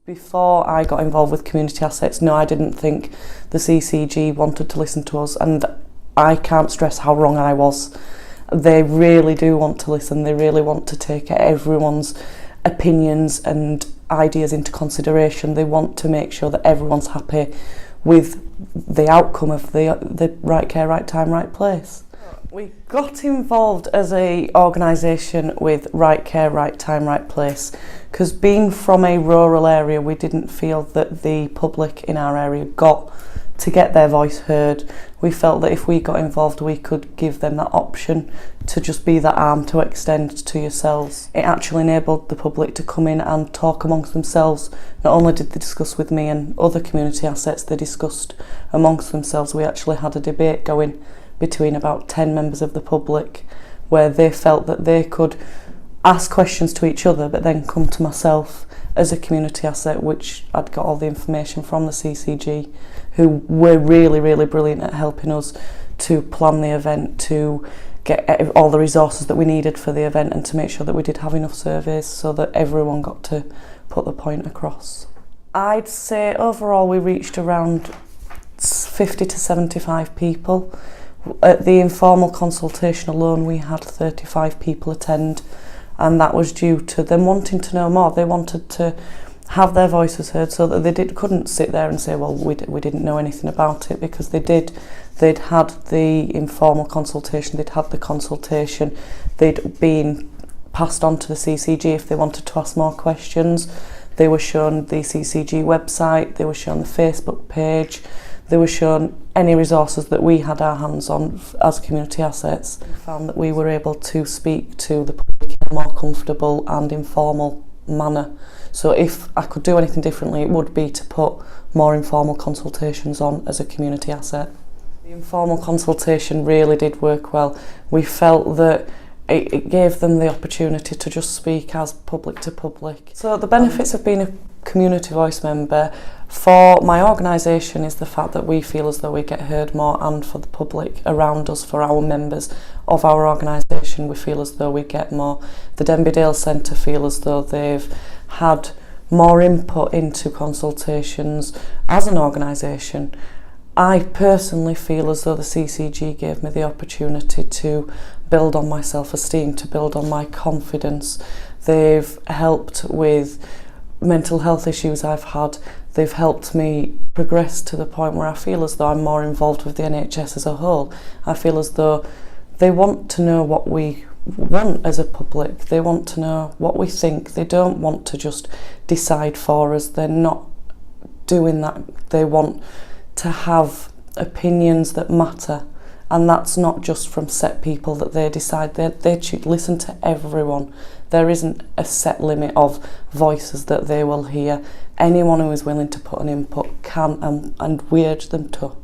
Before I got involved with community assets, no, I didn't think the CCG wanted to listen to us, and I can't stress how wrong I was. They really do want to listen, they really want to take everyone's opinions and ideas into consideration. They want to make sure that everyone's happy with the outcome of the right care, right time, right place. We got involved as an organisation with right care, right time, right place, because being from a rural area, we didn't feel that the public in our area got to get their voice heard. We felt that if we got involved, we could give them that option to just be that arm to extend to yourselves. It actually enabled the public to come in and talk amongst themselves. Not only did they discuss with me and other community assets, they discussed amongst themselves. We actually had a debate going between about 10 members of the public where they felt that they could ask questions to each other but then come to myself as a community asset, which I'd got all the information from the CCG, who were really, really brilliant at helping us to plan the event, to get all the resources that we needed for the event and to make sure that we did have enough surveys so that everyone got to put the point across. I'd say overall we reached around 50 to 75 people. At the informal consultation alone, we had 35 people attend, and that was due to them wanting to know more. They wanted to have their voices heard so that they couldn't sit there and say, well, we didn't know anything about it, because they did. They'd had the informal consultation, they'd had the consultation, they'd been passed on to the CCG if they wanted to ask more questions. They were shown the CCG website, they were shown the Facebook page, they were shown any resources that we had our hands on as community assets. We found that we were able to speak to the public in a more comfortable and informal manner. So if I could do anything differently, it would be to put more informal consultations on as a community asset. The informal consultation really did work well. We felt that it gave them the opportunity to just speak as public to public. So the benefits of being a community voice member for my organisation is the fact that we feel as though we get heard more, and for the public around us, for our members of our organisation, we feel as though we get more. The Denby Dale Centre feel as though they've had more input into consultations as an organisation. I personally feel as though the CCG gave me the opportunity to build on my self-esteem, to build on my confidence. They've helped with mental health issues I've had. They've helped me progress to the point where I feel as though I'm more involved with the NHS as a whole. I feel as though they want to know what we want as a public. They want to know what we think. They don't want to just decide for us. They're not doing that. They want to have opinions that matter, and that's not just from set people that they decide. They should listen to everyone. There isn't a set limit of voices that they will hear. Anyone who is willing to put an input can, and we urge them to.